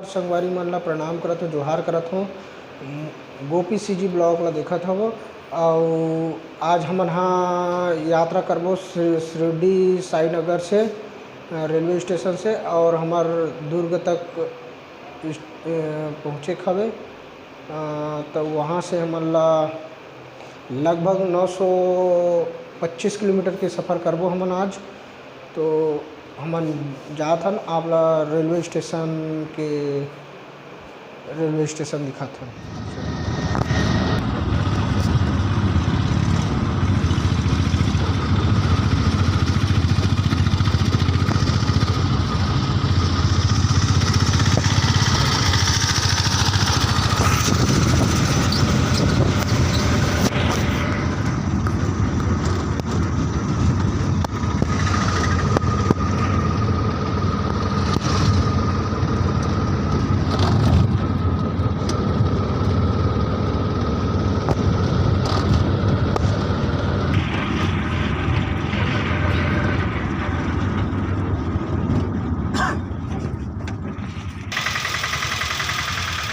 संगवारी मन ला प्रणाम करत हो, जोहार करत हो। गोपी सीजी ब्लॉग ला देखत हवो। और आज हमन हाँ यात्रा करबो शिरडी साई नगर से रेलवे स्टेशन से, और हमार दुर्ग तक पहुँचे हवे। तो वहाँ से हमन ला लगभग 925 किलोमीटर के सफ़र करबो हमन आज। तो हमन जात हन, आप ला रेलवे स्टेशन दिखात हन।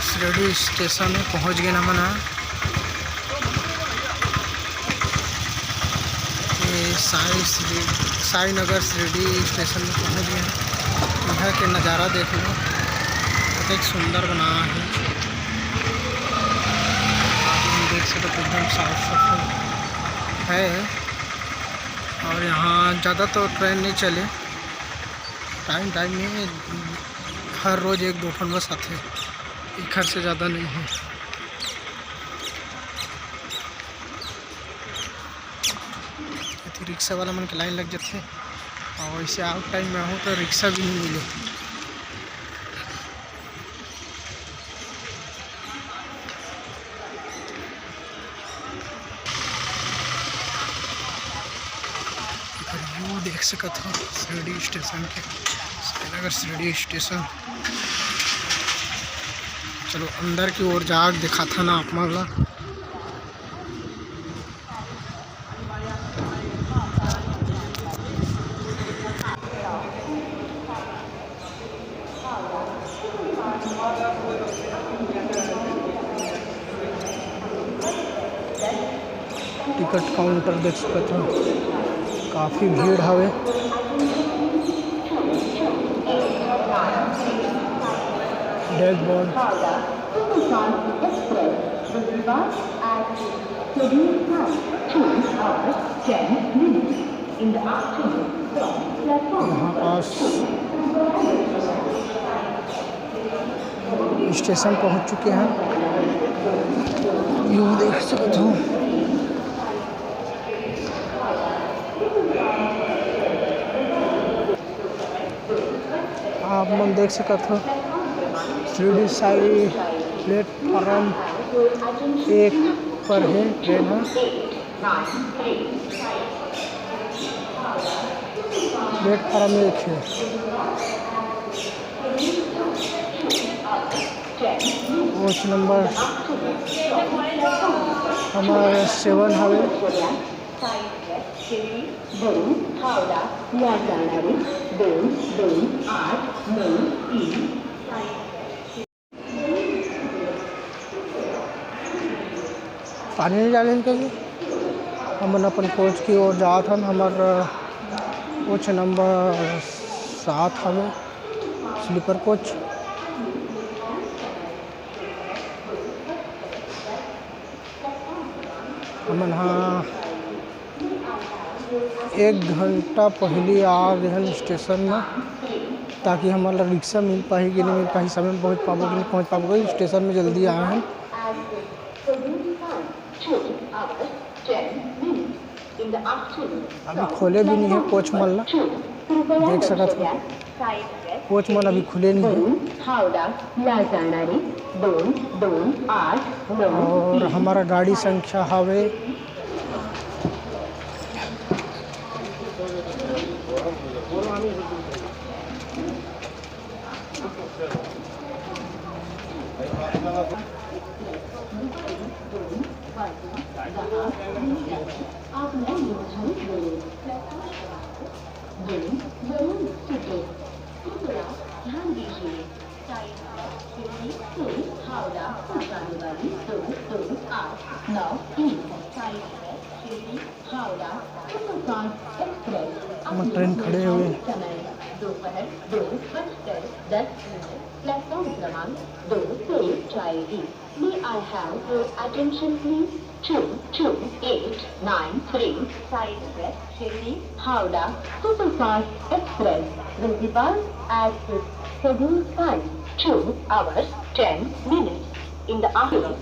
शिरडी स्टेशन में पहुँच गए हमन। साई नगर शिरडी स्टेशन में पहुँच गए। यहाँ के नज़ारा देख लो, बहुत सुंदर बना है। आप देख सकते हो, एकदम साफ सफाई है। और यहाँ ज़्यादा तो ट्रेन नहीं चले, टाइम में हर रोज़ एक दो ठन बस आते, एक घर से ज़्यादा नहीं है। रिक्शा वाला मन के लाइन लग जाते, और वैसे आउट टाइम में हो तो रिक्शा भी नहीं मिले। व्यू देख सकत हो शिरडी स्टेशन के, साईनगर शिरडी स्टेशन। चलो अंदर की ओर जाग दिखा था ना आप मन ला। टिकट काउंटर देख सकते हो, काफ़ी भीड़ हवे। डैशबोर्ड यहाँ पास स्टेशन पहुँच चुके हैं। व्यू देख सकते हो, आप मन देख सकते हो। शिरडी साई प्लेटफॉर्म 1 पर है ट्रेन है। प्लेटफॉर्म 1 है। कोच नंबर हमारे 7 हवे। पानी नहीं डालेंगे कभी। हमन अपन कोच की ओर जात हन। हमार कोच नंबर 7 हवे, स्लीपर कोच। हमन हाँ 1 घंटा पहले आ गए स्टेशन में, ताकि हमारा रिक्शा मिल पाही कि नहीं मिल पाही, समय में पहुँच पाबो कि नहीं पहुँच पाबो। स्टेशन में जल्दी आए हैं। अभी खोले भी नहीं है कोच मन ला, देख सकत हो। कोच मन अभी खुले नहीं है। और हमारा गाड़ी संख्या हवे 人文世界，中国，南极是在。हम ट्रेन खड़े हुए दोपहर 2:10 प्लेटफॉर्म क्रमांक 2 से जाएगी। May I have your attention please? 22893 side west Shirdi Howrah Superfast Express will depart at its scheduled time 2 hours 10 minutes in the afternoon.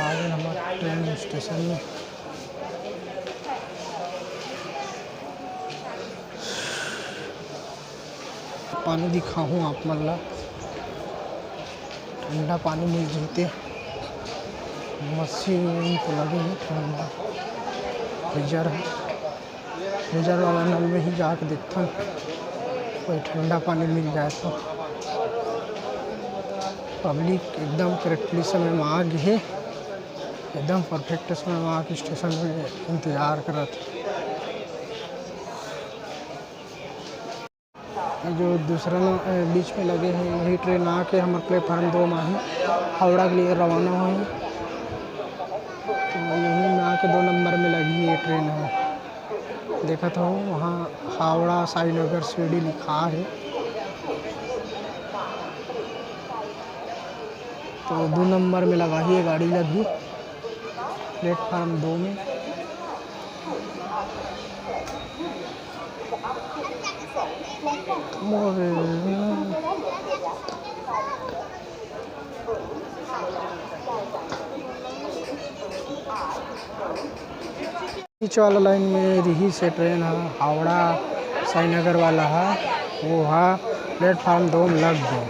आगे हमारे ट्रेन स्टेशन में पानी दिखाऊँ आप मतलब ठंडा पानी मिल जते मशीन को लगे हैं ठंडा फ्रीजर वाला नल में ही जाके देखता हूँ कोई ठंडा पानी मिल जाए तो। पब्लिक एकदम करेक्टली समय में आ गई है, एकदम परफेक्ट समय में आके स्टेशन में इंतज़ार करत। जो दूसरा बीच में लगे हैं यही ट्रेन आके हमारे प्लेटफार्म 2 में ही हावड़ा के लिए रवाना हुई। तो यहीं में आके 2 नंबर में लगी ये ट्रेन है। देखा था वहाँ हावड़ा साईनगर शिरडी लिखा है। तो 2 नंबर में लगा ही ये गाड़ी लगी प्लेटफार्म 2 में। बीच वाला लाइन में रही से ट्रेन है हावड़ा साईनगर वाला है वो है प्लेटफार्म 2 में लग गए।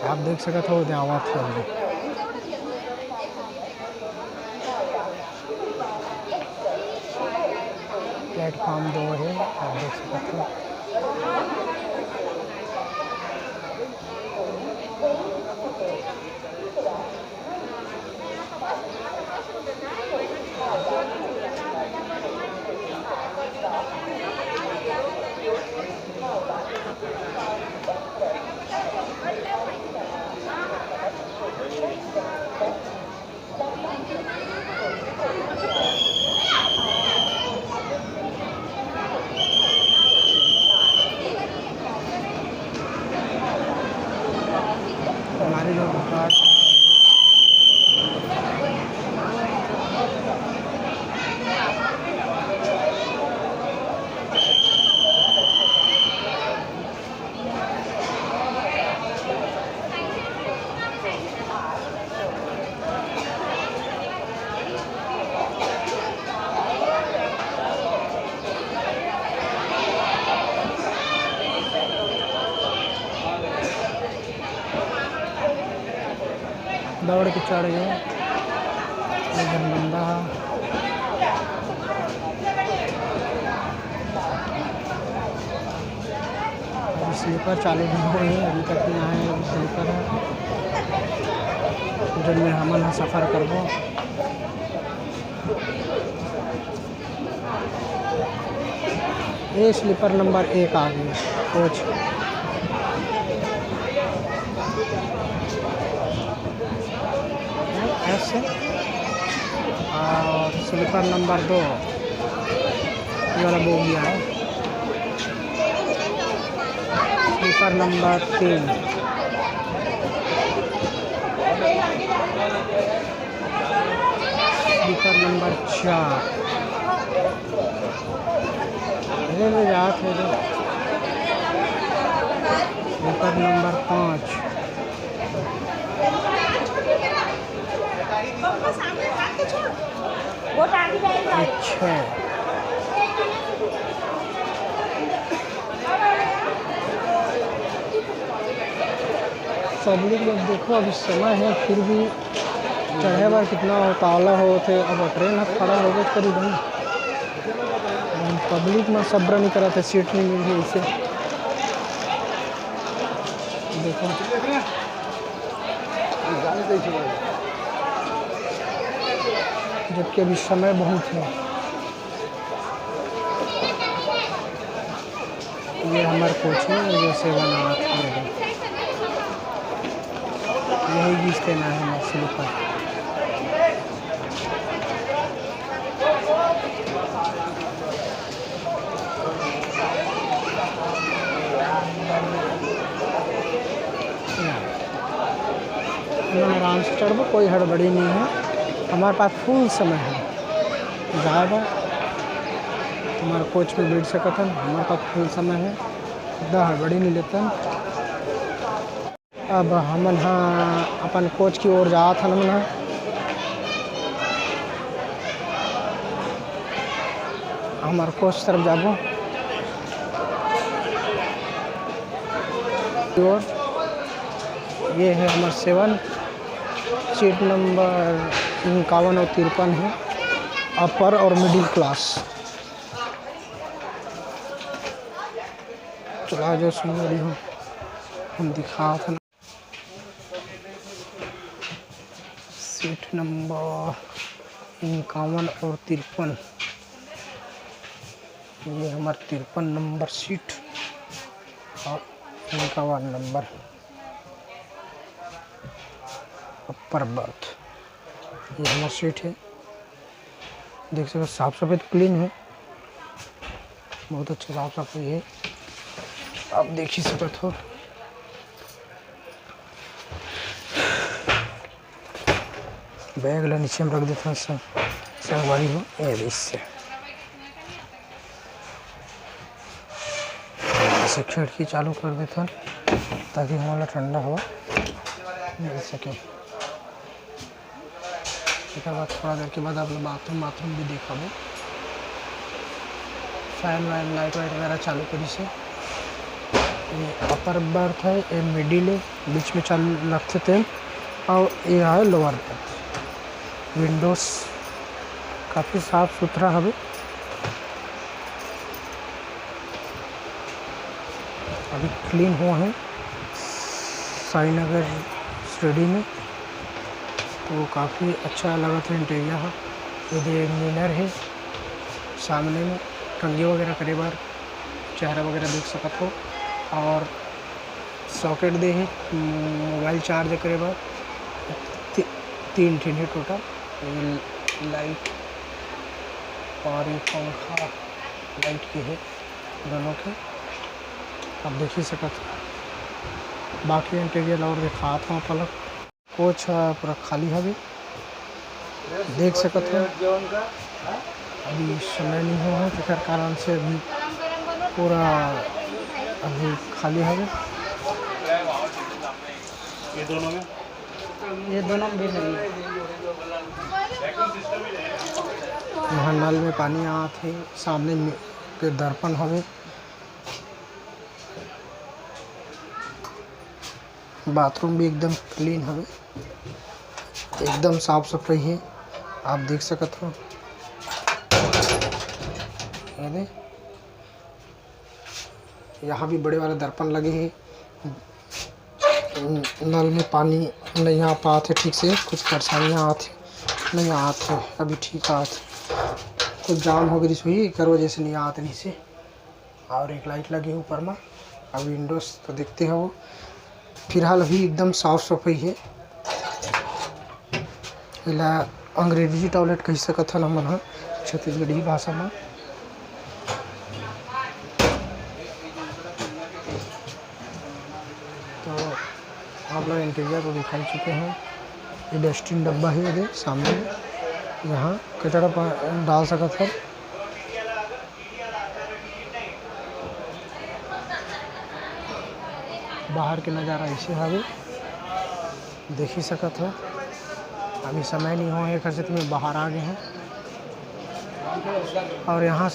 आप देख सकते हो आवाज़ कर प्लेटफार्म 2 है आप देख सकते हो। हमारी जो कार दौड़ के चढ़ गए लेकिन बंदा अभी स्लीपर चालू नहीं हुए हैं अभी तक नहीं आए। अभी स्लीपर है जिनमें हमन सफ़र करबो। ये स्लीपर नंबर 1 आ गई कोच। ऐसे और स्लीपर नंबर 2 ये वाला बोगी है। Sleeper number 3 sleeper number 4 railway जात है। स्लीपर नंबर 5 अच्छा सब लोग देखो अभी समय है फिर भी चढ़े बार कितना उतावला हो थे। अब ट्रेन खड़ा हो गए करीब पब्लिक में सब्र नहीं करा था सीट नहीं मिल रही इसे देखो जबकि अभी समय बहुत है। ये हमारे कोच है जो 7 8 है, यही चीज़ कहना है हमारे स्लीपर। आराम से चढ़ो, कोई हड़बड़ी नहीं है, हमारे पास फुल समय है। ज़्यादा हमारे कोच में बैठ सकत हन, हमारे पास फुल समय है, ज़्यादा हड़बड़ी नहीं लेतन। अब हमन हाँ अपन कोच की ओर जात हन, हमन हमारे कोच तरफ जाबो और ये है हमारे 7 सीट नंबर 51 और 53 है, अपर और मिडिल क्लास। चला जो सुन हो हम दिखा था। सीट नंबर 51 और 53, ये हमारे 53 नंबर सीट और 51 नंबर अपर बर्थ। ये हमारा सीट है, देख सकते साफ सफाई क्लीन है, बहुत अच्छा साफ सफाई है, आप देख ही सकते हो। बैग ला नीचे में रख देता हूँ, संगवारी हो ये इससे ऐसे खिड़की चालू कर देता हूँ ताकि हमारा ठंडा हवा मिल सके। एक बाद थोड़ा देर के बाद आप लोग बाथरूम भी देखा वो फैन वैन लाइट वाइट वगैरह चालू करी से। ये अपर बर्थ है, ये मिडिल है, बीच में चालू रखते थे, और ये है लोअर बर्थ। विंडोज काफ़ी साफ सुथरा है, अभी क्लीन हुआ है साईनगर स्टडी में, तो काफ़ी अच्छा लगा था इंटीरियर है। ये मिरर है सामने में, कंघी वगैरह करे बार चेहरा वगैरह देख सकत हो, और सॉकेट दे है मोबाइल चार्ज करे बार 3 ठिन है टोटल। लाइट और ये पंखा लाइट के है दोनों के, आप देख ही सकत हो। बाकी इंटीरियर और दिखा था पलक। कोच पूरा खाली है, अभी देख सकत हो। अभी समय नहीं हुआ है तो फिर कारण से अभी पूरा अभी खाली है। ये दोनों भी नहीं है। यहाँ नल में पानी आते, सामने पे दर्पण हवे, बाथरूम भी एकदम क्लीन हवे, एकदम साफ सफाई है, आप देख सकत हो। यहाँ भी बड़े वाले दर्पण लगे हैं। नल में पानी नहीं आ पाते ठीक से, कुछ परेशानियाँ आती नहीं आते, अभी ठीक आते, कुछ जाम हो गई हुई कर वजह से नहीं आते नहीं से। और एक लाइट लगी ऊपर में, अब विंडोज तो देखते हो। फिलहाल अभी एकदम साफ सफाई है। इला अंग्रेजी टॉयलेट कह सकत हन हमन छत्तीसगढ़ी भाषा में। तो आप लोग इंटीरियर को दिखाई चुके हैं। ये डस्टबिन डब्बा है ये सामने, यहाँ कचरा डाल सकत है। बाहर के नज़ारा ऐसे हवे, देख ही सकत हो। अभी समय नहीं हुआ है, घर से तुम्हें बाहर आ गए हैं। और यहाँ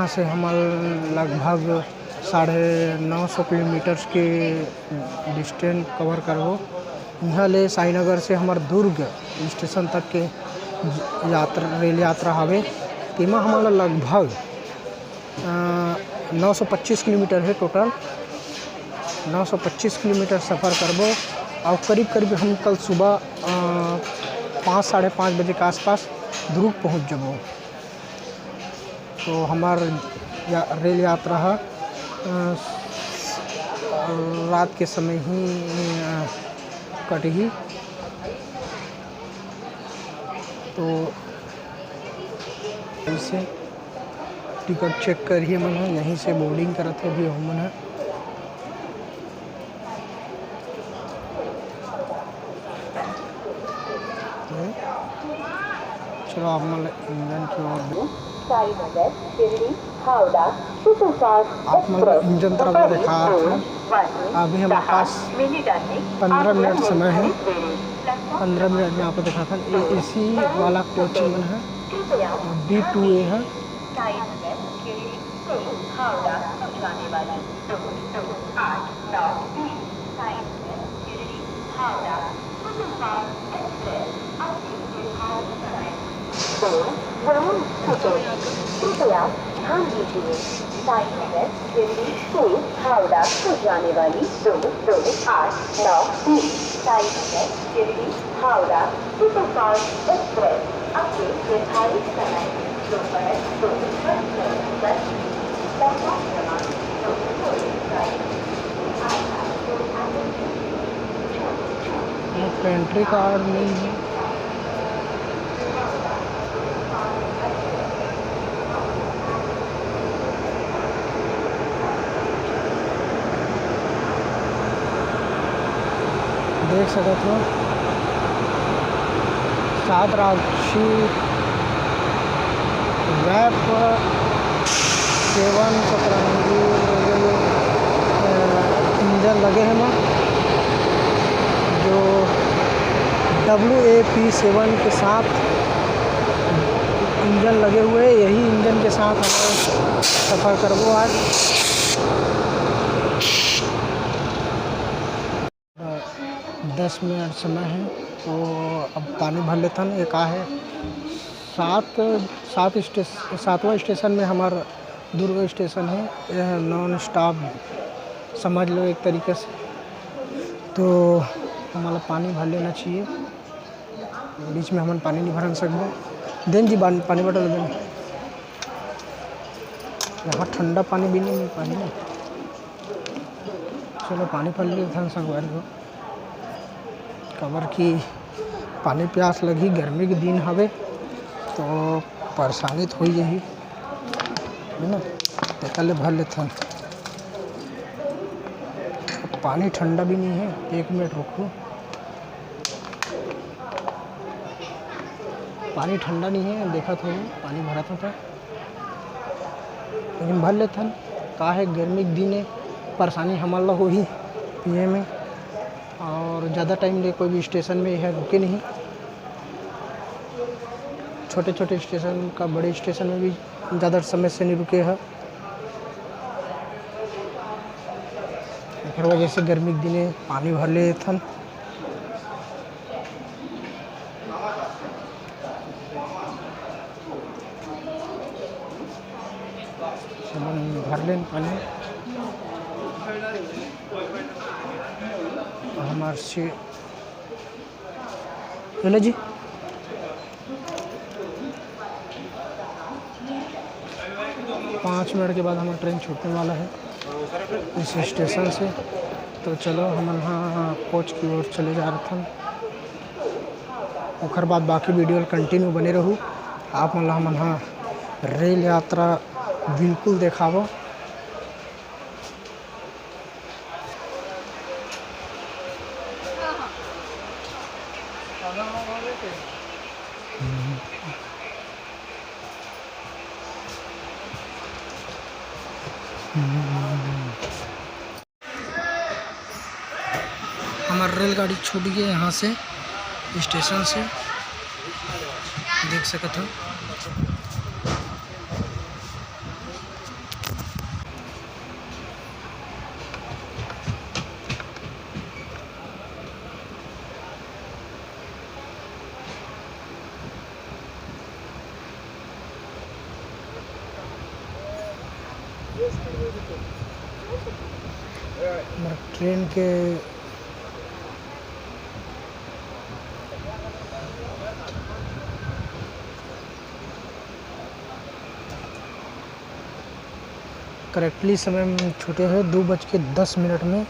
से हम लगभग 950 किलोमीटर के डिस्टेंस कवर करबो। यहाँ ले साईनगर से हमार दुर्ग स्टेशन तक के रेल यात्रा हवे, तीमा हमारा लगभग 925 किलोमीटर है टोटल। 925 किलोमीटर सफ़र करबो, और करीब हम कल सुबह 5 साढ़े 5 बजे के आसपास दुर्ग पहुँच जबो। तो हमार रेल यात्रा रात के समय ही कटेगी। तो ऐसे टिकट चेक करिए मन है, यहीं से बोर्डिंग करत है भी हम मन है। चलो आप मन इंजन की ओर साईनगर दिल्ली हावड़ा सुपरफास्ट आप मतलब इंजन तरफ दिखा था। अभी हमारे पास 15 मिनट समय है। 15 मिनट में आपको दिखा था। ये एसी वाला कोच मन है, B2A है। साईनगर दिल्ली से हावड़ा को जाने वाला 22893 साईनगर दिल्ली हावड़ा सुपरफास्ट एक्सप्रेस अपने निर्धारित समय कृपया ध्यान दीजिए। साईनगर दिल्ली से हावड़ा को जाने वाली 22893 साईनगर दिल्ली हावड़ा सुपरफास्ट एक्सप्रेस अपने निर्धारित समय दोपहर 2:10 प्लेटफॉर्म क्रमांक 2 पेंट्री कार्ड नहीं है। देख सकते हो 7 राशि वैप 7 सतरंगी इंजन लगे हैं ना, जो WAP7 के साथ इंजन लगे हुए। यही इंजन के साथ हमें सफ़र करबो आज। 10 मिनट समय है, तो अब पानी भर लेता हूँ। एक है 7वां स्टेशन में हमारा दुर्ग स्टेशन है। यह नॉन स्टॉप समझ लो एक तरीके से। तो हमारा पानी भर लेना चाहिए, बीच में हम पानी नहीं भर सकते। देन जी पानी बटल दें। यहाँ ठंडा पानी भी नहीं मिल पानी ना। चलो पानी भर लेते हैं संगवारी को, कबर की पानी प्यास लगी। गर्मी के दिन हवे तो परेशानी तो हुई यही है ना। तेकले भर लेते हैं। पानी ठंडा भी नहीं है। 1 मिनट रुको, पानी ठंडा नहीं है। देखा था पानी भरा था, लेकिन भर लेते हैं। का है गर्मी के दिन है, परेशानी हमारा हो ही पिए में। और ज़्यादा टाइम ले कोई भी स्टेशन में है रुके नहीं। छोटे छोटे स्टेशन का बड़े स्टेशन में भी ज़्यादा समय से नहीं रुके हैं। वजह से गर्मी के दिन पानी भर ले थन। भर लें पानी। हमारे से हेलो जी, पाँच मिनट के बाद हमारा ट्रेन छूटने वाला है इस स्टेशन से। तो चलो हम यहाँ कोच की ओर चले जा रहे थे। ओकर बाद बाकी वीडियो कंटिन्यू बने रहू। आप मतलब हम यहाँ रेल यात्रा बिल्कुल देखावो। हमारी रेलगाड़ी छूट गई यहाँ से स्टेशन से, देख सकते हो। ट्रेन के करेक्टली समय में छूटे हैं 2:10 में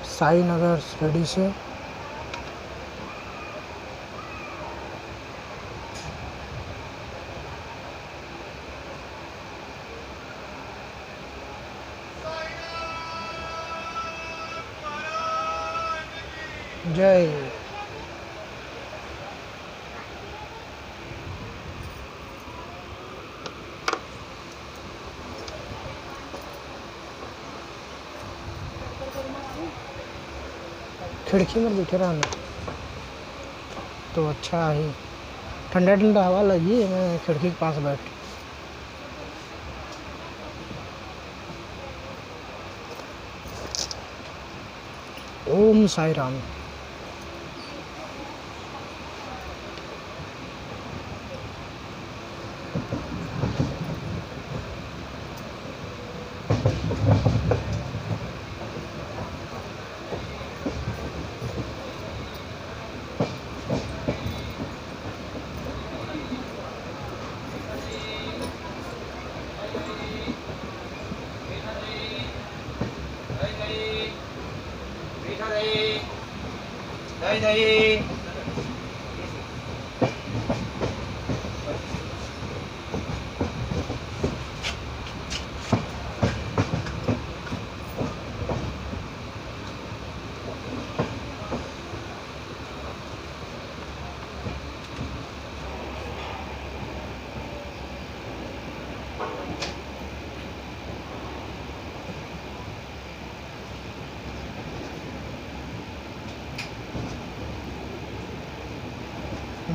साई नगर शिरडी से। जय। खिड़की में बैठे रहना तो अच्छा ही ठंडा ठंडा हवा लगी। मैं खिड़की के पास बैठ। ओम साई राम।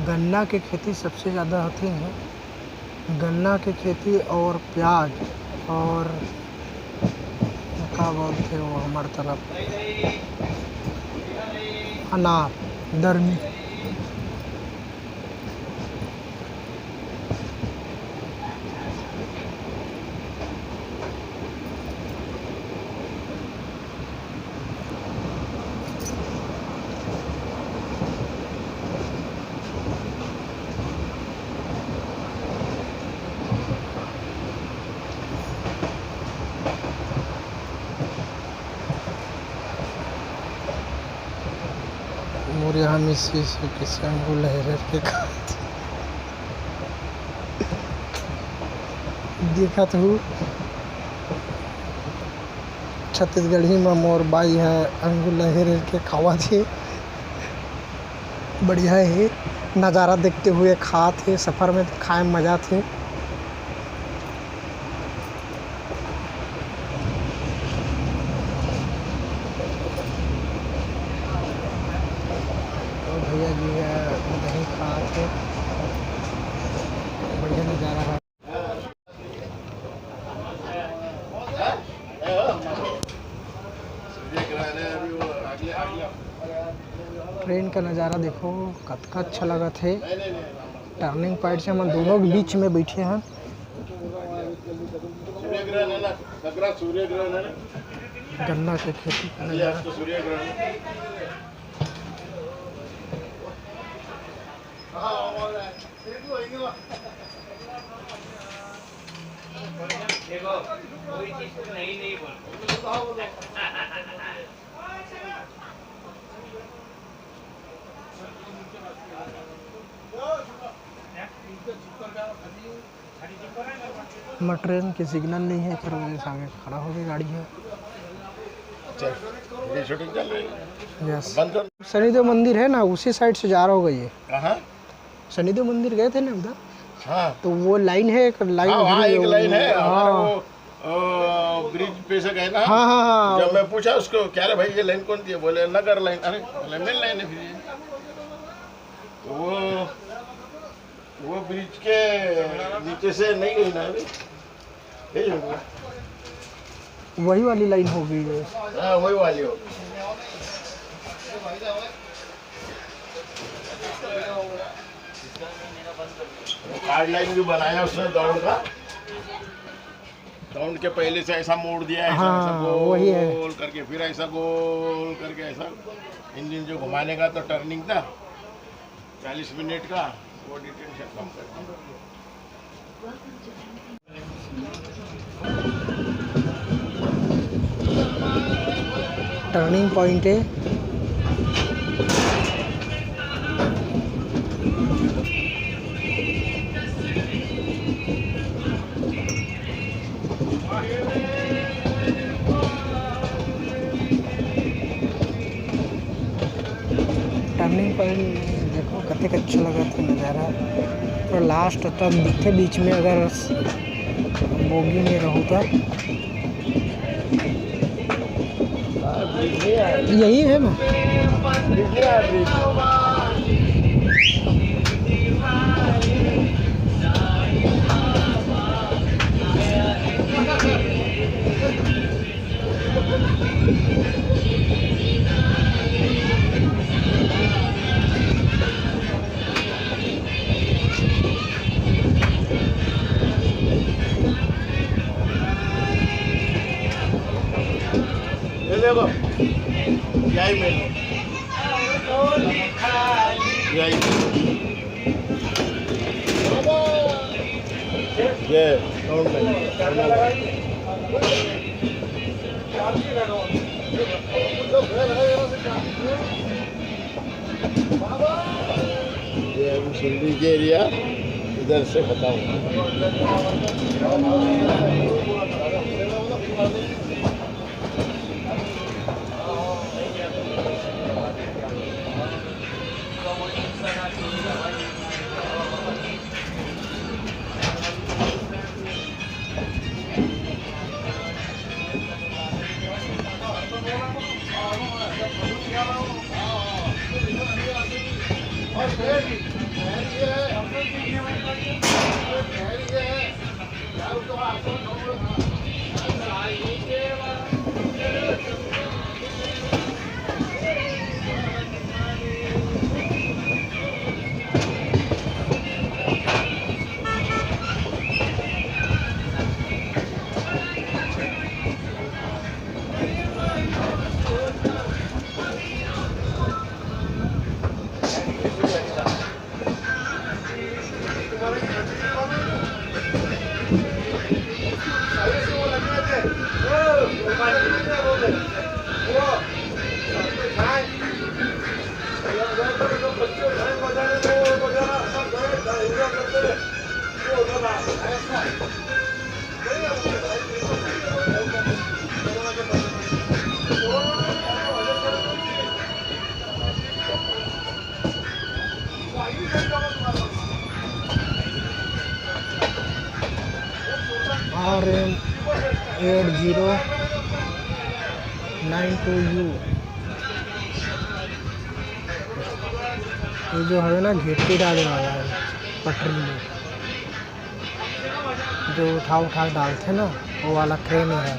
गन्ना की खेती सबसे ज़्यादा होती है। गन्ना की खेती और प्याज और क्या बोलते हो हमारे तरफ अनार दरमी। और यहाँ मिसी से किसान को लहर के देखा तो छत्तीसगढ़ी में मोर बाई है अंगुल लहर के खावा थे। बढ़िया है नज़ारा देखते हुए खा थे। सफ़र में खाए मज़ा थे। भैया जी दही खा थे। बढ़िया नज़ारा है। ट्रेन का नज़ारा देखो कितना अच्छा लगा थे। टर्निंग पॉइंट से हम दोनों के बीच में बैठे हैं। गन्ना की खेती का नज़ारा। मैं ट्रेन की सिग्नल नहीं है फिर वजह से आगे खड़ा हो गई गाड़ी है। यस शनिदेव मंदिर है ना उसी साइड से जा रहा होगा ये। कहाँ? शनिदेव मंदिर गए थे ना उधर। हाँ तो वो लाइन है एक लाइन। हाँ, एक लाइन है। हाँ वो ब्रिज पे से गए ना। हाँ हाँ हाँ। जब मैं पूछा उसको क्या रे भाई ये लाइन कौन सी है? बोले नगर लाइन। अरे बोले मेन लाइन है फिर ये। तो वो ब्रिज के नीचे से नहीं गई ना अभी। वही वाली लाइन हो गई है। हाँ वही वाली हो। कार्ड लाइन भी बनाया उसने दौड़ का। दौड़ के पहले से ऐसा मोड़ दिया है। हाँ, ऐसा वही है। गोल करके फिर ऐसा गोल करके ऐसा इंजन जो घुमाने का तो टर्निंग था 40 मिनट का वो डिटेंशन कम कर दिया। टर्निंग पॉइंट है। टर्निंग पॉइंट देखो कतेक अच्छा लगा था नज़ारा। तो लास्ट तक दिखे बीच में अगर बोगी में रहूँ तो यही है ना। देखो यही में यही ये सिंधी के एरिया इधर से खत्म। RM8092U ये जो है ना घिट्टी डालने वाला है पटरी में, जो उठा डालते ना वो वाला क्रेन है।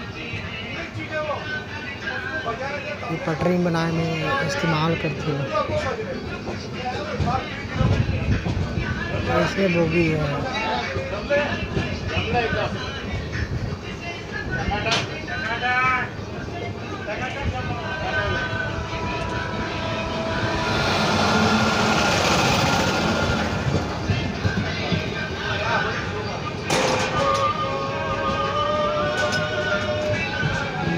ये पटरी बनाने में इस्तेमाल करती है। इसमें बोगी है।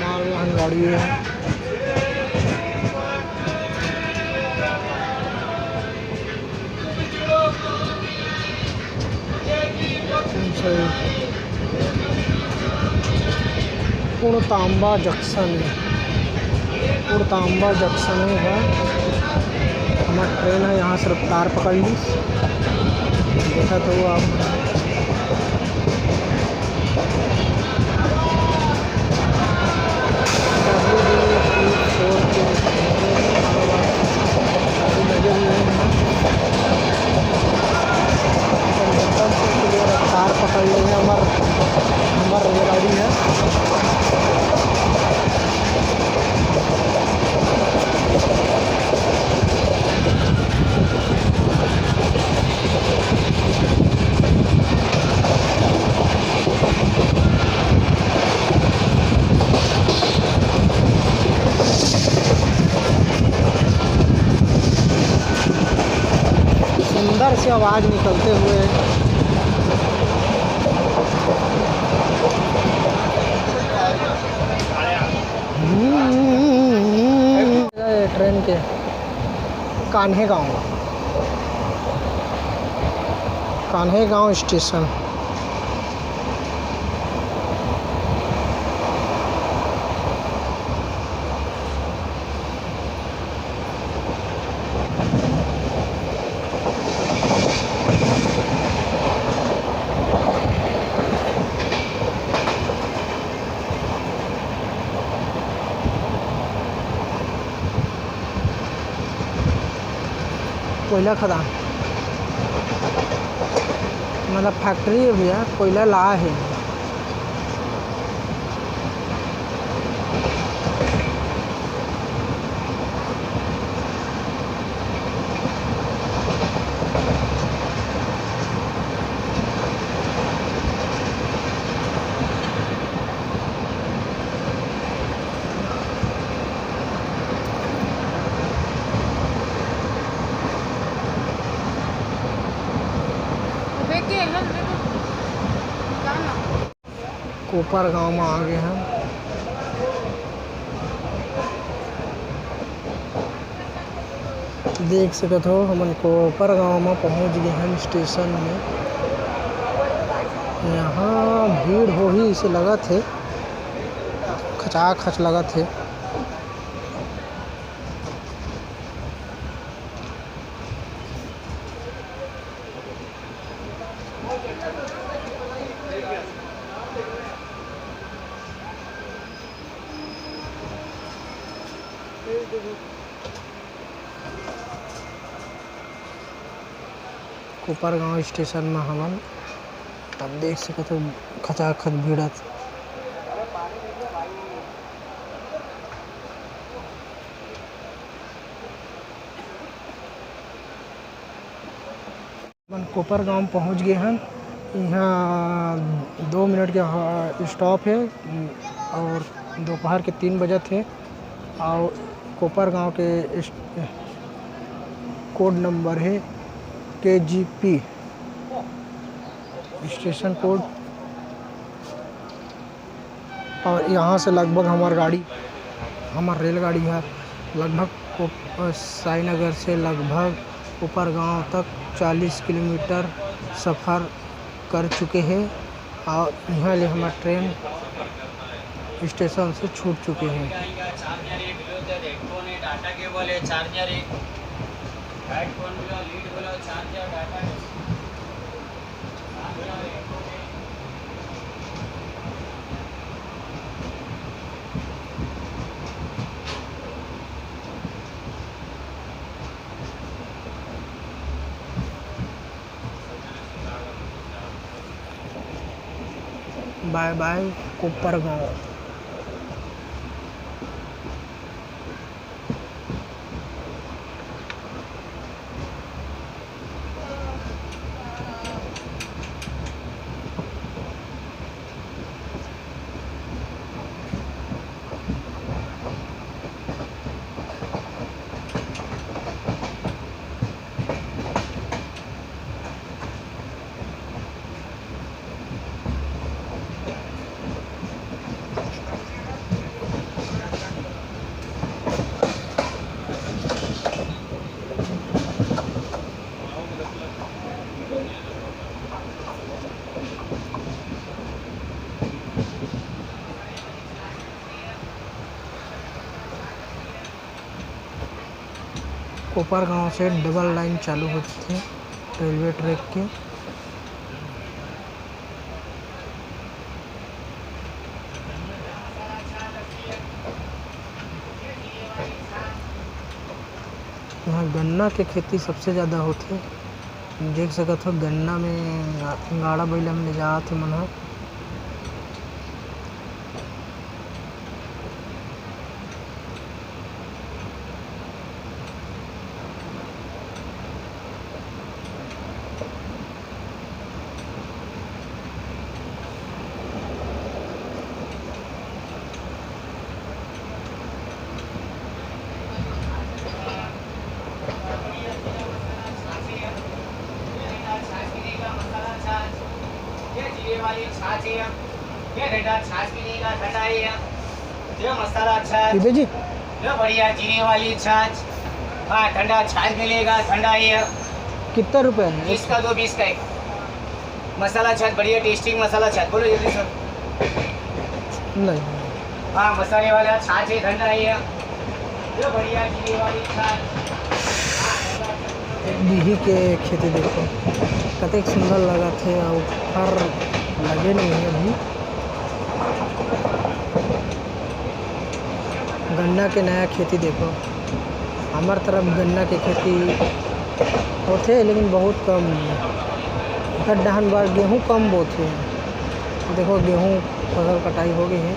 मालवाहन गाड़ी है। पुणतांबा जंक्शन है। हमारा ट्रेन है, यहाँ से रफ्तार पकड़ ली। देखा तो आप रफ्तार पकड़ लेंगे। हमार रेलगाड़ी है। सुंदर सी आवाज़ निकलते हुए के कान्हे गांव स्टेशन। कोयला खदान मतलब फैक्ट्री है भैया, कोयला ला है। कोपर गांव में आ गए हम। देख सकते हो हमन कोपर गांव में पहुंच गए हैं स्टेशन में। यहाँ भीड़ हो ही इसे लगा थे, खचाखच लगा थे। कोपर गांव स्टेशन में हमन अब देख सकते हो खचाखच भीड़त। अपन कोपर गांव पहुंच गए हैं। यहाँ 2 मिनट के स्टॉप है और दोपहर के 3 बजे थे। और कोपर गांव के कोड नंबर है KGP स्टेशन कोड। और यहाँ से लगभग हमार रेलगाड़ी है लगभग साईनगर से लगभग कोपर गांव तक 40 किलोमीटर सफ़र कर चुके हैं। और यहाँ ले हमारा ट्रेन स्टेशन से छूट चुके हैं। बाय बाय कोपर गांव। कोपर गांव से डबल लाइन चालू होती थी रेलवे ट्रैक के। यहाँ गन्ना के खेती सबसे ज़्यादा होते। देख सकत हो गन्ना में गाड़ा बैला में ले जात मन ह। जो मसाला छाछ, जी जो बढ़िया जीरे वाली छाछ। हाँ ठंडा छाछ मिलेगा, ठंडा ये कितना रुपए है 20 का 2, 20 का 1। मसाला छाछ बढ़िया टेस्टिंग मसाला छाछ, बोलो जल्दी सर। नहीं? हाँ मसाले वाला छाछ है, ठंडा है ये जो बढ़िया चीनी वाली छाछ। बिही के खेती देखो कतेक सुंदर लगा थे और फर लगे नहीं है अभी। गन्ना के नया खेती देखो, हमार तरफ गन्ना के खेती होते लेकिन बहुत कम। गड्ढान बार गेहूँ कम बोते हैं। देखो गेहूँ फसल कटाई हो गई है,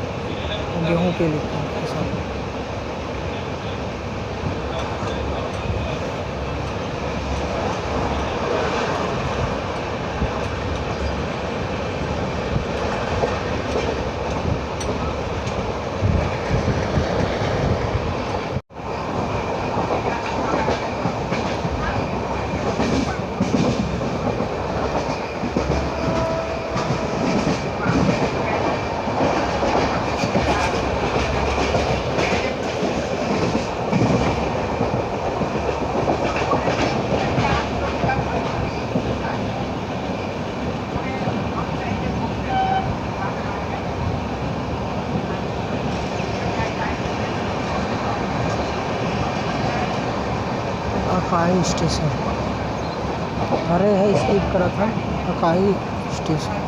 गेहूँ के लिए फसल। अकाई स्टेशन अरे है स्किप करा था। अकाई स्टेशन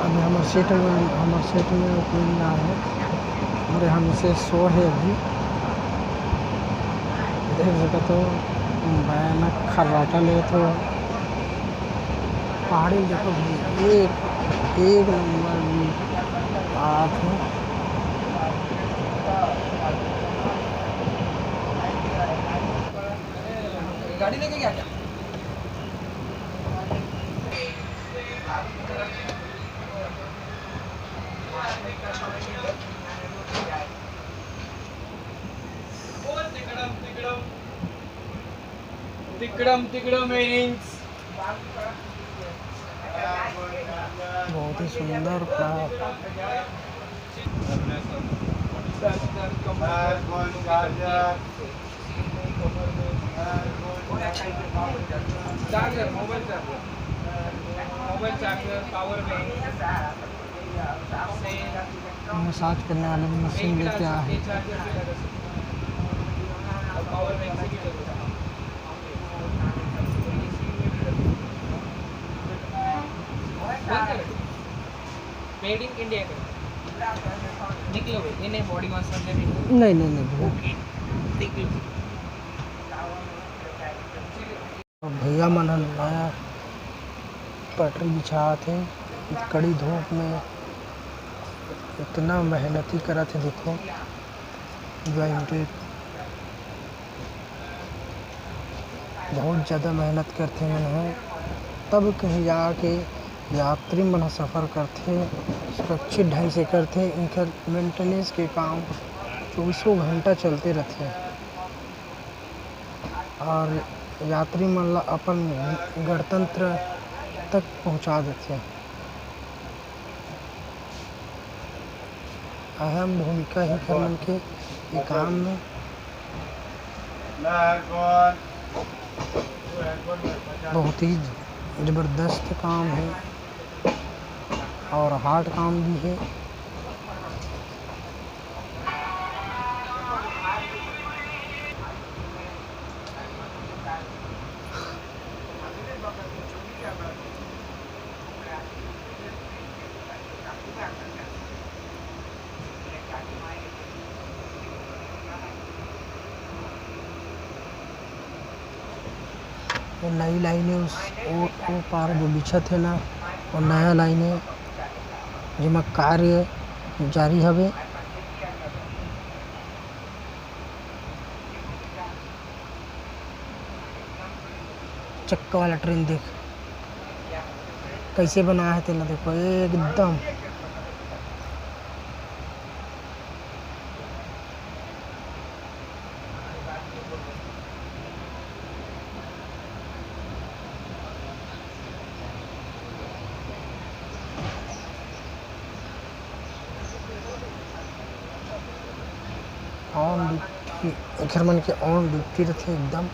अभी हमारे सेट में ओपनिंग ना है और हमसे शो है अभी देख सका तो भयानक खर्राटा ले तो पहाड़ी देखो भाई एक नंबर भी आप है। गाड़ी लेके क्या क्या तिकड़म मीनिंग्स बहुत ही सुंदर charger mobile charger power bank massage करने वाले मशीन लेके आए हैं। पावर बैंक से भी मेड इन इंडिया निकलो भाई इन्हें बॉडी मसाज नहीं भैया मन नया पटरी बिछा थे कड़ी धूप में इतना मेहनती करा थे देखो ज्वाइंटेड बहुत ज़्यादा मेहनत करते हैं तब कहीं जाके यात्री मन सफ़र करते सुरक्षित ढंग से करते इनका मेंटेनेंस के काम 24 घंटा चलते रहते और यात्री मन ला अपन गणतंत्र तक पहुंचा देते। अहम भूमिका ही करन के ये काम में बहुत ही ज़बरदस्त काम है और हार्ड काम भी है। वो नई लाइन है उस वो पार जो बिछत है ना वो नया लाइन है जिसमें कार्य जारी हवे। चक्का वाला ट्रेन देख कैसे बनाया है तेना देखो एकदम ऑन ड्यूटी घर मन के ऑन ड्यूटी रहते एकदम।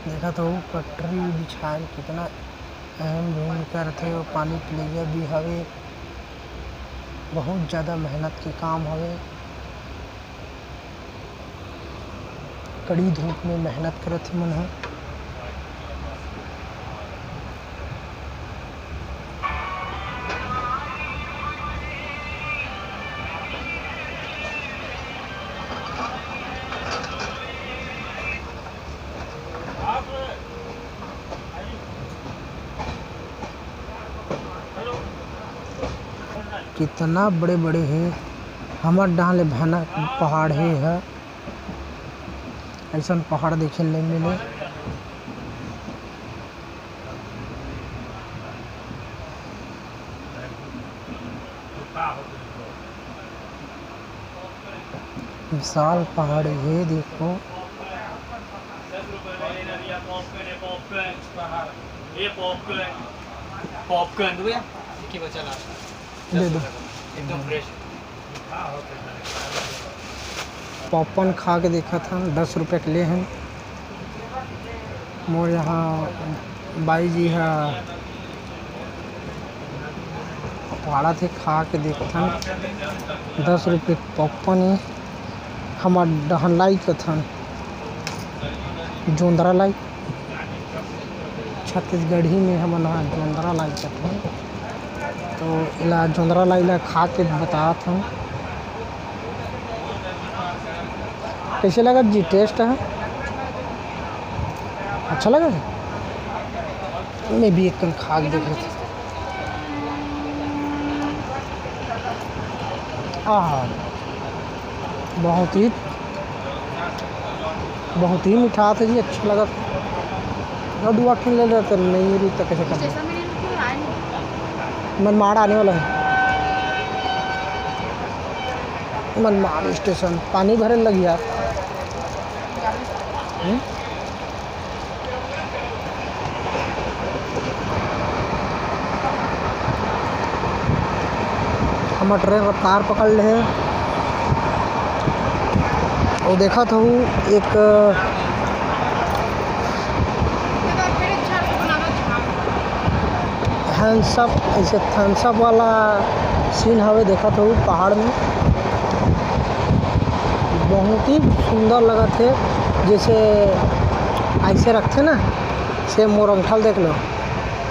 देखा तो पटरी बिछाए कितना अहम भूमिका रहते और पानी प्लेयर भी हवे। बहुत ज़्यादा मेहनत के काम हवे। कड़ी धूप में मेहनत करत ही मन है। कितना बड़े बड़े हैं हमार डाले भयानक पहाड़ है ऐसा पहाड़ देखे नहीं मिले। विशाल पहाड़ है देखो। पॉपकॉर्न दो या की बचा ला दे दो एकदम फ्रेश। पॉपकॉर्न खा के देखा था 10 रुपये के लिए हैं। मोर यहाँ बाई जी है पहाड़ा थे खा के देखथन 10 रुपये पॉपकॉर्न हमार डहन लाई के थन जोंदरा लाई छत्तीसगढ़ी में हम जोंदरा लाई के थन। तो इला जोंदरा लाई खा के बता था कैसे लगा जी। टेस्ट है अच्छा लगा है। मैं भी एक कन खा के देख रहा था। बहुत ही मीठा था जी। अच्छा लगा दुआ के ले रहे थे नहीं रही तो कैसे कर मनमाड़ आने वाला है। मनमाड़ स्टेशन पानी भरने लगी यार। हम ट्रेन रफ्तार पकड़ ले हैं और देखा था एक थम्सअप ऐसे थम्सअप वाला सीन हवे। देखा था पहाड़ में बहुत ही सुंदर लगा थे। जैसे ऐसे रखते ना सेम मोरंगठल देख लो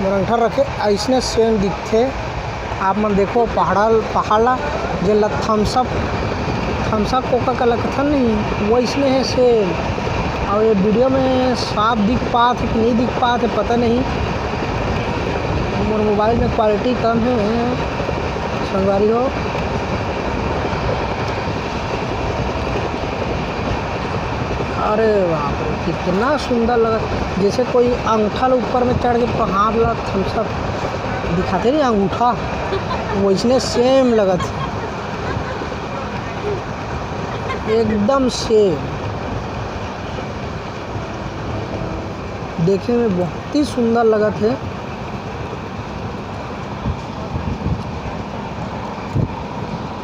मोरंगठल रखे ऐसने सेम दिखते। आप मन देखो पहाड़ा जो थम्सअप कोका का लगता नहीं वैसने है सेम। और ये वीडियो में साफ दिख पाते कि नहीं दिख पाते पता नहीं। मोर मोबाइल में क्वालिटी कम है संगवारी हो। अरे बाप रे कितना सुंदर लगा। जैसे कोई अंगूठा ऊपर में चढ़ के पहाड़ ला थम्सअप दिखाते नहीं अंगूठा वैसने सेम लगा था एकदम सेम। देखने में बहुत ही सुंदर लगा थे।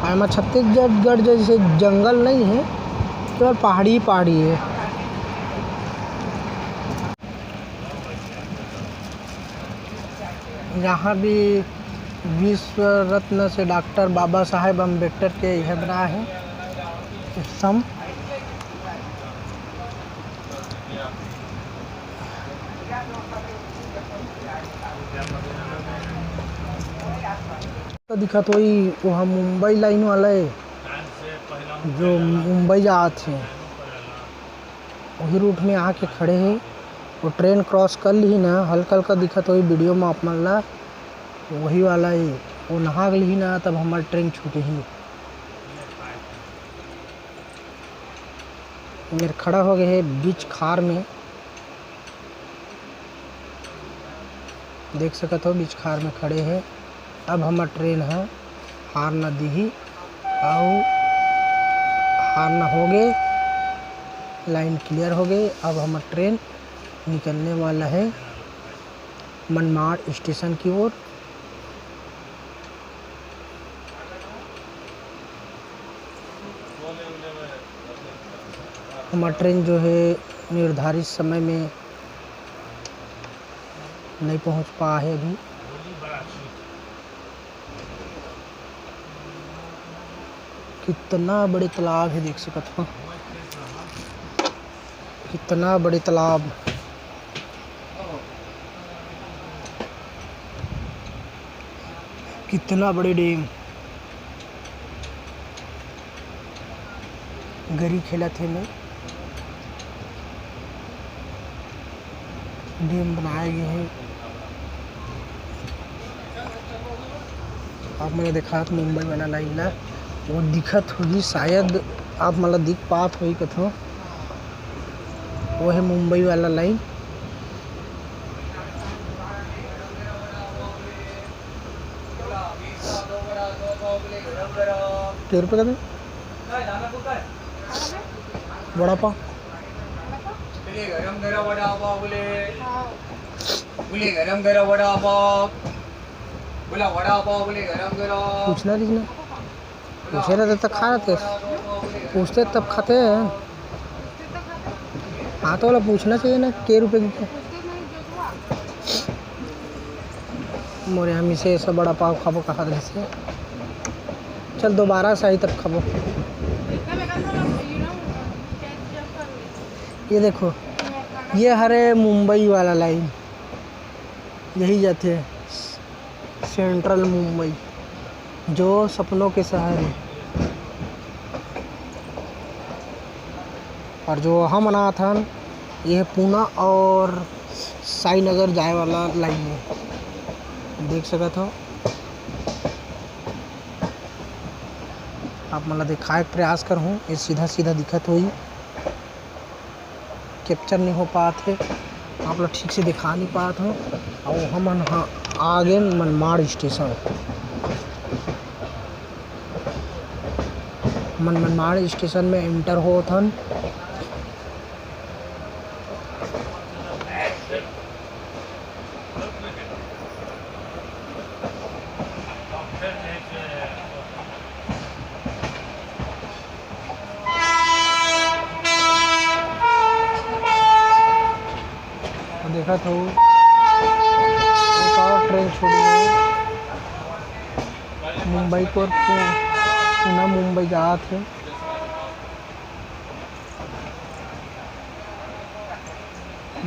हमारा छत्तीसगढ़ जैसे जंगल नहीं है केवल पहाड़ी है। यहाँ भी विश्व रत्न से डॉक्टर बाबा साहेब अम्बेडकर के यह बना है सम। तो दिखा तो वहाँ मुंबई लाइन वाला है जो मुंबई जाते हैं वही रूट में आके खड़े हैं। वो ट्रेन क्रॉस कर ली ना, हल्का हल्का दिखत वही वीडियो में आप मन ला वही वाला ही। वो नहा गई ना तब हमारी ट्रेन छूटे ही। मेरे खड़ा हो गए है बीच खार में, देख सकत हो बीच खार में खड़े हैं। अब हमार ट्रेन है हार न दी और हार न हो गए, लाइन क्लियर हो गई। अब हमार ट्रेन निकलने वाला है मनमाड़ स्टेशन की ओर। हमारा ट्रेन जो है निर्धारित समय में नहीं पहुंच पा है अभी। कितना बड़े तालाब है देख सकते हो, कितना बड़े तालाब। कितना बड़े डैम। गरी खेला थे में डैम बनाए गए हैं। आप मैंने देखा मुंबई वाला लाइन ला वो दिखत होगी, शायद आप मतलब दिख पात होगी कथो, वो है मुंबई वाला लाइन। कितने रुपये का वड़ा पाव? गरम गरम वड़ा पाव बोले गरम गरम वड़ा पाव बोला, वड़ा पाव बोले गरम गरम। पूछना दीजिए, पूछे रहते तब खा रहे थे, पूछते तब खाते हैं। हाँ तो वाला पूछना चाहिए ना के रुपए की। मोरे हम इसे ऐसा बड़ा पाव खाबो कहा से, चल दोबारा सही तब खाबो। ये देखो ये हरे मुंबई वाला लाइन, यही जाते हैं सेंट्रल मुंबई जो सपनों के शहर है। और जो हम मना था ये पूना और साईनगर जाए वाला लाइन है, देख सकते हो आप। मतलब दिखाए प्रयास कर हूँ, ये सीधा सीधा दिखत हुई, कैप्चर नहीं हो पाते आप लोग ठीक से दिखा नहीं पाते हो। और हम आगे मनमाड़ स्टेशन, मनमाड़ स्टेशन में एंटर हो थन। देखा था एक और ट्रेन छूट गई मुंबई को, पुणे मुंबई जा थे।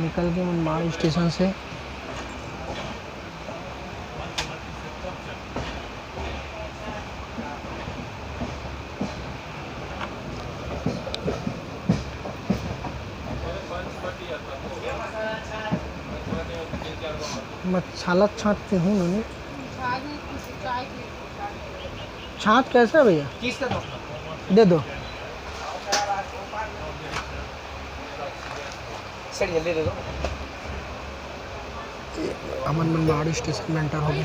निकल के मनमाड़ स्टेशन से। मैं छालत छाँटती हूँ मैंने। छाछ कैसा है भैया? दे दो। सर जल्दी दे दो। अमन मनमाड़ स्टेशन में एंटर हो गए।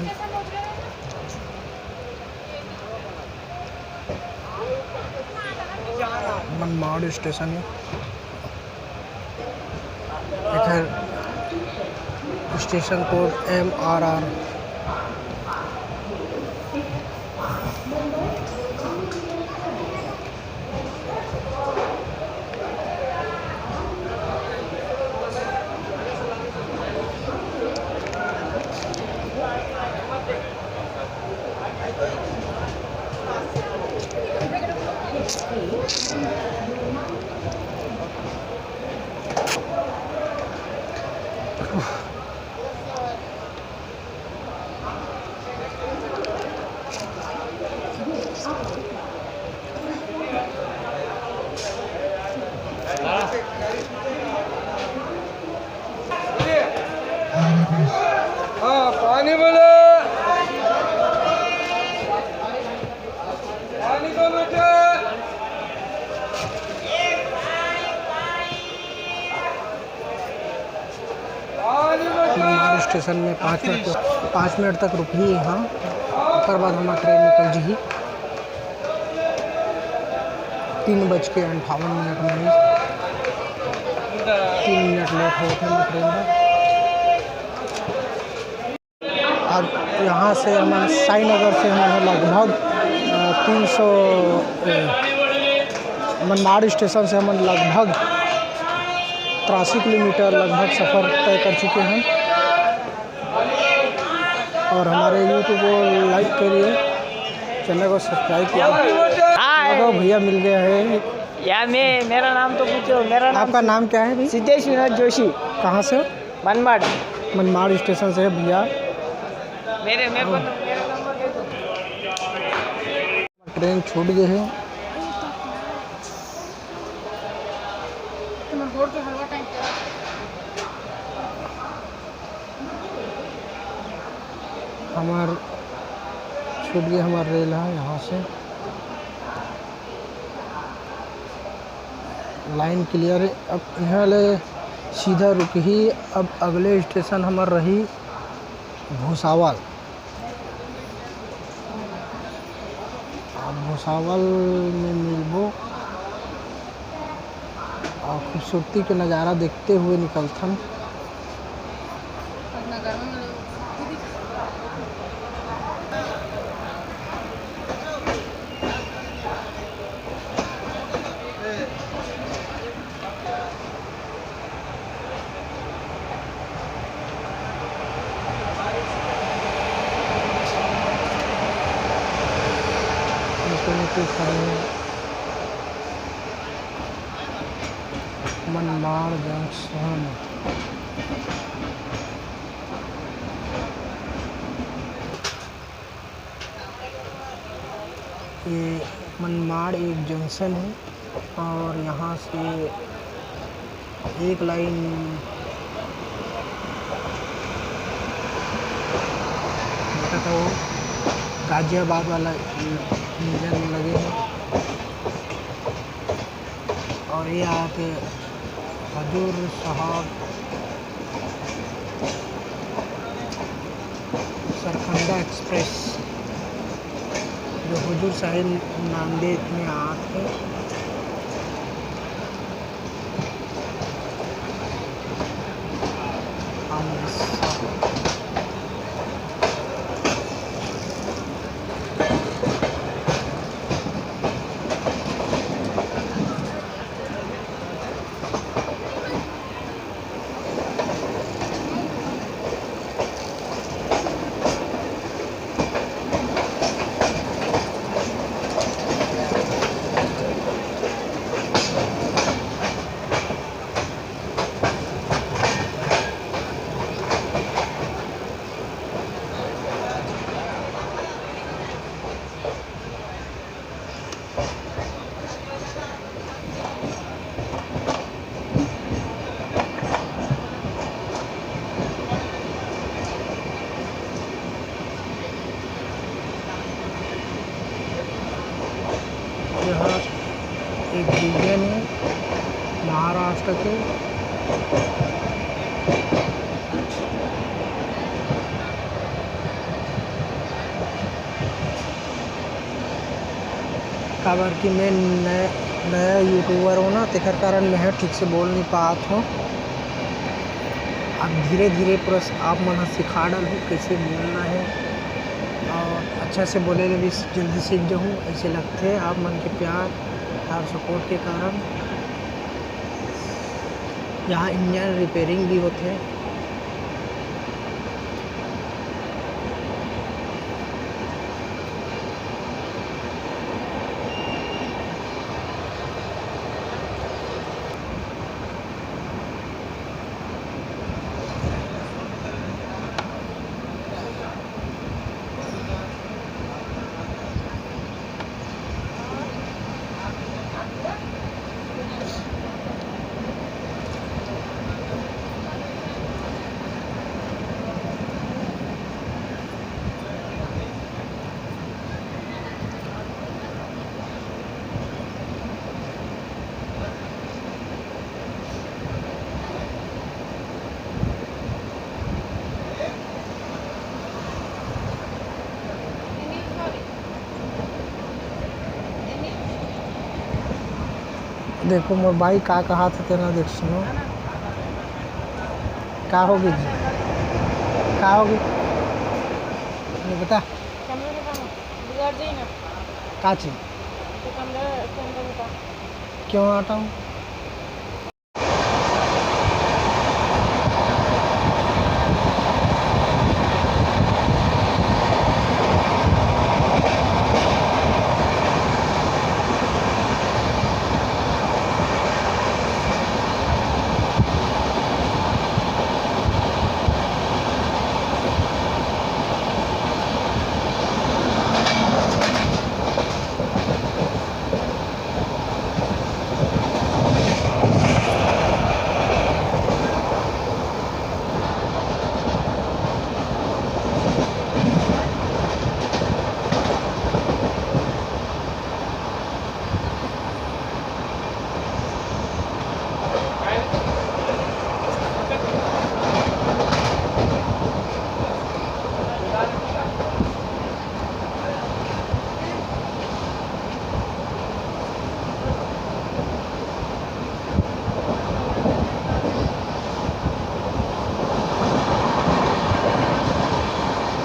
मनमाड़ स्टेशन है इधर, स्टेशन कोड MRR। पानी बोलो, पानी को बेटा। मनमाड़ स्टेशन में 5 मिनट तक रुकी यहाँ, उसके बाद हमारी ट्रेन निकल जी 3:58 में 3 मिनट लेट हो गए ट्रेन में। और यहाँ से हमारे साईनगर से हमारे लगभग 300 मनमाड़ स्टेशन से हम लगभग 83 किलोमीटर लगभग सफ़र तय कर चुके हैं। और हमारे यूट्यूब को लाइक करिए, चैनल को सब्सक्राइब कीजिए। तो भैया मिल गया है यार मेरा नाम तो पूछो। मेरा नाम आपका नाम क्या है भाई? सिद्धेश विनोद जोशी। कहाँ से? मनमाड़। मनमाड़ स्टेशन से है भैया। मेरे को तो मेरा नंबर दे दो। ट्रेन छूट गई है। हमार छूट गई हमार रेल है। यहाँ से लाइन क्लियर है। अब यहाँ ले सीधा रुक ही। अब अगले स्टेशन हमार रही भूसावल। अब भूसावल में मिलबो और खूबसूरती के नज़ारा देखते हुए निकलथन। मनमाड़ जंक्शन। ये मनमाड़ एक जंक्शन है और यहाँ से एक लाइन देखा था वो गाजियाबाद वाला इंजन लगे हैं। और ये आके हजूर साहब सरखंडा एक्सप्रेस जो हजूर साहिब नांदेड़ में आके यहाँ एक रीजन है महाराष्ट्र के। काबर कि मैं नया यूट्यूबर हूँ ना, तेकर कारण मैं ठीक से बोल नहीं पात हूँ। अब धीरे धीरे पूरा आप मन सिखा डाल हूँ कैसे बोलना है और अच्छा से बोले भी जल्दी सीख जाऊँ। ऐसे लगते हैं आप मन के प्यार और सपोर्ट के कारण। यहाँ इंजन रिपेयरिंग भी होते हैं। देखो मोर भाई का कहा था तेना देख सुनो का होगी जी का होगी ये बता कमरे में काम बिगाड़ दी ना का चीज तो कमरे के अंदर बता क्यों हटाऊं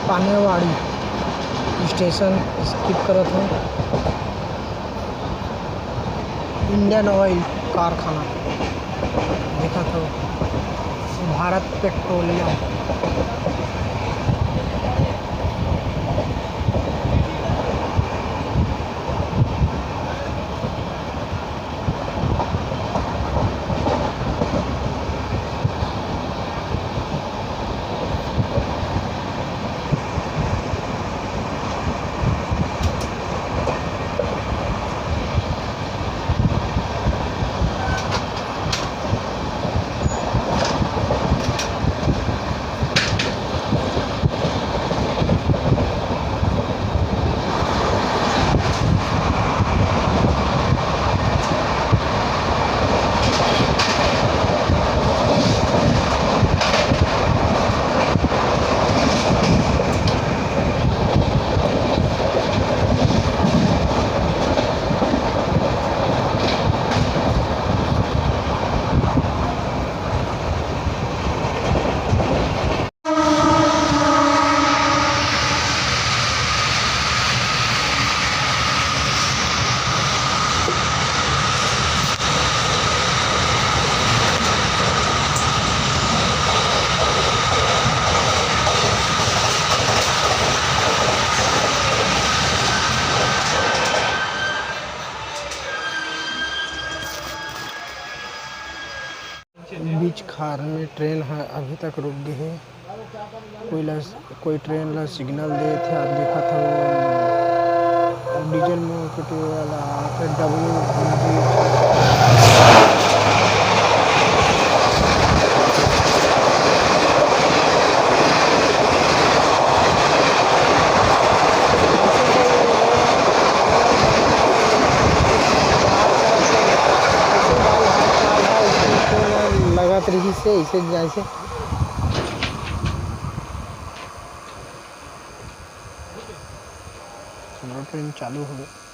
पानेवाड़ी स्टेशन स्किप करत हूँ इंडियन ऑयल कारखाना देखा तो भारत पेट्रोलियम बीच खार में ट्रेन है अभी तक रुक गई है कोई ट्रेन ला सिग्नल दे थे आप देखा था वो डीजल में पेट्रोल वाला फिर लगा तरीके से इसे जैसे ट्रेन चालू हो गई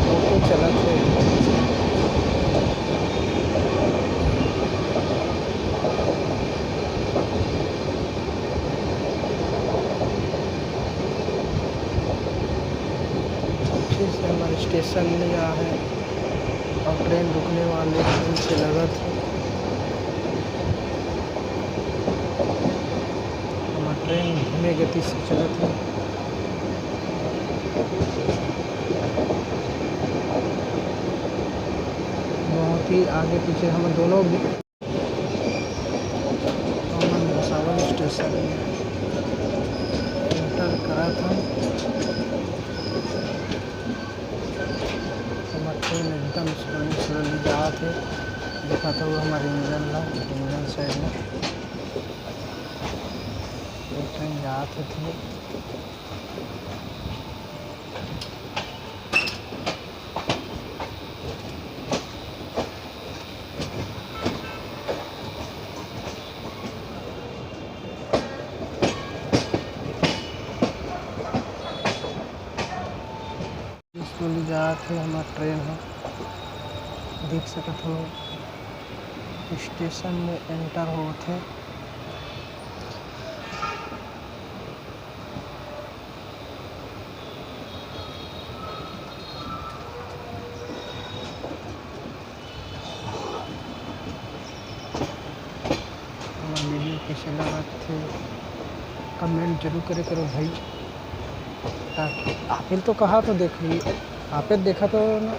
ओके चलत है। फिर से हमारे स्टेशन लिया है और ट्रेन रुकने वाले ट्रेन से लगा थे। हमारी ट्रेन धीमे गति से चलत है। बहुत ही आगे पीछे हम दोनों भी हमन भुसावल स्टेशन में एंटर करा था। हमारी ट्रेन एकदम स्लोली जा थे। देखा था वो हमारे इंजन साइड में ट्रेन जाते थे। स्लोली जाते थे। हमारा ट्रेन है, देख सकत हो स्टेशन में एंटर होते। वीडियो कैसे लगा थे कमेंट जरूर करे करो भाई। ताकि आपने तो कहा तो देखिए, आपने देखा तो ना।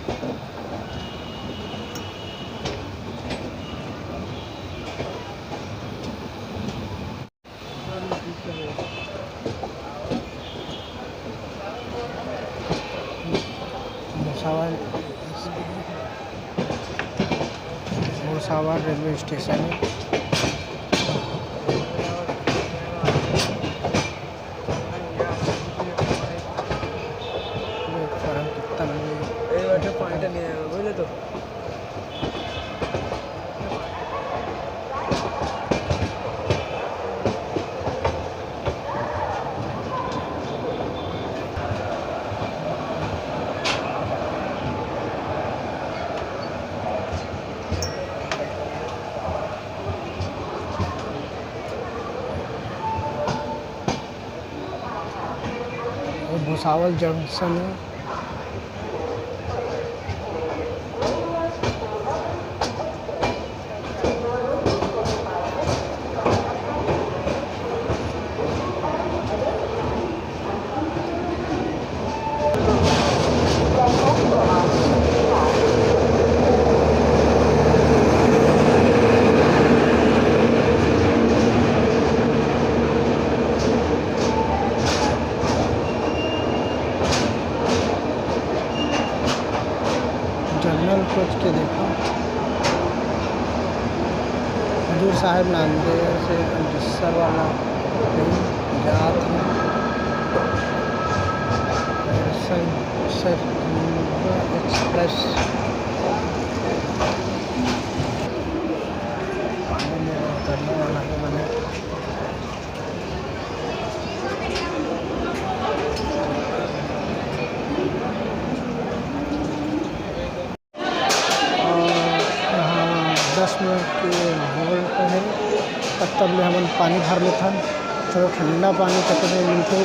भुसावल रेलवे स्टेशन है। बोले तो भुसावल जंक्शन है। जनरल कोच के देखो हजूर साहिब नांदेड़ से अमृतसर वाला ट्रेन जात है। एक्सप्रेस पानी में उतरने वाला है मैंने। के होल है तब ले हमन पानी भर लेथन। थोड़ा ठंडा पानी तक मिलते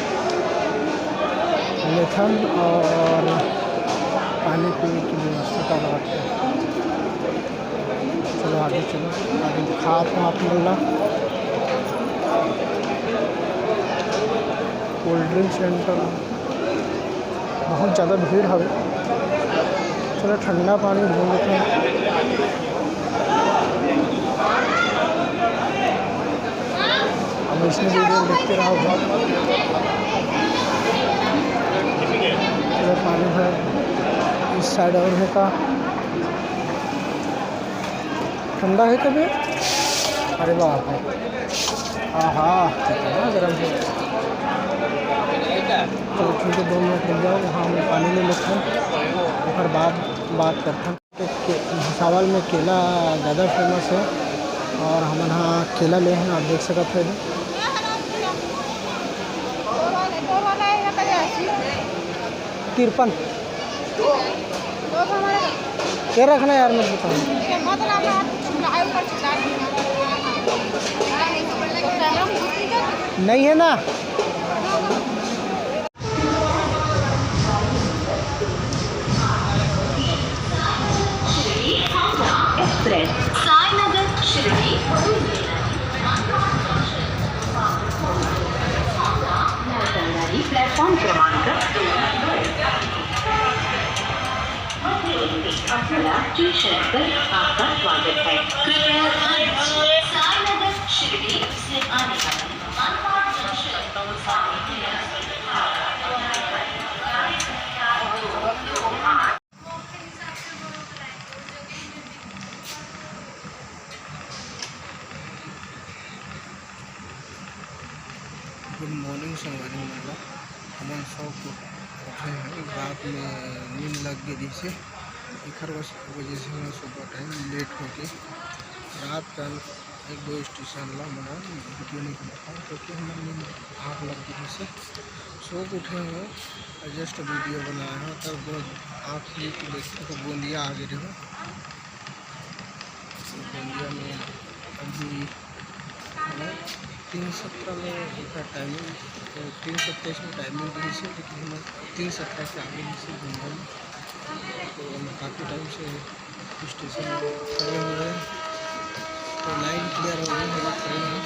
लेथन और पानी पीने की व्यवस्था करवाते। चलो आगे चलो, आगे खाप वाप मिलना। कोल्ड ड्रिंक सेंटर बहुत ज़्यादा भीड़ है। चलो ठंडा पानी ढूंढ लेते हैं। अब इसमें वीडियो देखते रहो। चलो पानी है इस साइड और है का ठंडा है कभी। अरे बाप रे, हाँ कितना गर्म है। चलो ठीक है, 2 मिनट रुक जाओ, वहाँ हम पानी ले लेते हैं और बात करते हैं। भुसावल में केला ज़्यादा फेमस है और हम यहाँ केला ले हैं, आप देख सकते हैं। 53 क्या रखना है यार मैं बताऊँ नहीं है ना। एक्सप्रेस साईनगर शिरडी प्लेटफॉर्म क्रमांक 2 अकोला स्टेशन पर आपका स्वागत है। कृपया साईनगर शिरडी से आने वाली मनमाड जंक्शन गुड मॉर्निंग संगवारी मतलब हमारे शौक उठे हैं रात में नींद लग गई से एक वजह से मैं सुबह टाइम लेट हो गई। रात का 1-2 स्टेशन ला बना वीडियो नहीं बनाता क्योंकि हमारी नींद आँख लग गई से सो उठे हुए जस्ट वीडियो बनाया है तब आँख ही देखते तो गोंदिया आगे रहे। गोंदिया में अभी 3:17 में इसका टाइमिंग 3:27 में टाइमिंग दी से लेकिन हम 3:17 के आगे से गोंदिया में तो हम काफ़ी टाइम से स्टेशन में खड़े हुए हैं तो लाइन क्लियर हो गई हम खड़े हैं।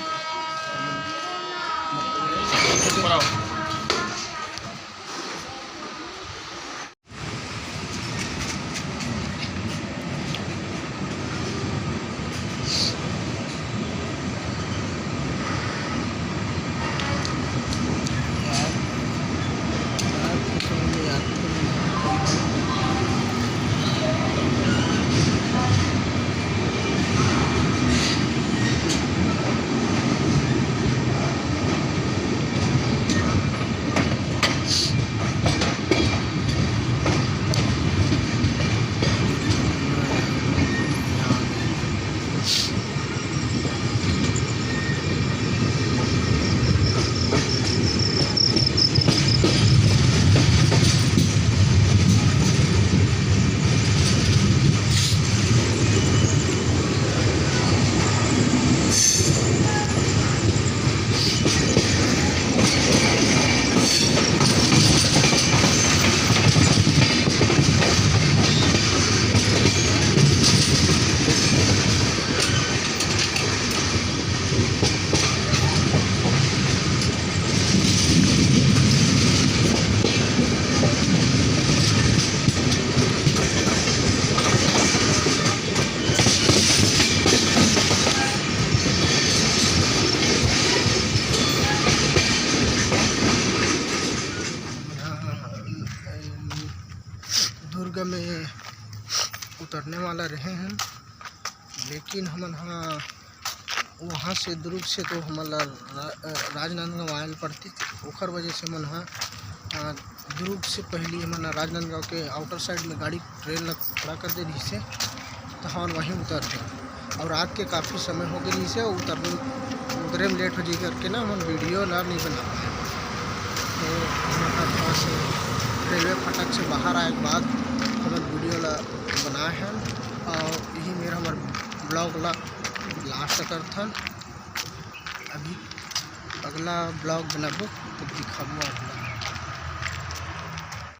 दुर्ग में उतरने वाला रहे हैं लेकिन हम वहाँ से दुर्ग से तो हमारा राजनांदगांव आयल पड़ती ओखर वजह से मन दुर्ग से पहले हमारा राजनांदगांव के आउटर साइड में गाड़ी ट्रेन खड़ा कर दे रही से तो हम वहीं उतरते और रात के काफ़ी समय हो गई से उतरे में लेट हो जी करके ना हम वीडियो ला नहीं बना पाए। तो थोड़ा सा रेलवे फाटक से बाहर आए के बाद हम वीडियो ला बनाए हैं और यही मेरा हमारे ब्लॉग ला लास्ट कर था। अभी अगला ब्लॉग बनाबो तो दिखाबो।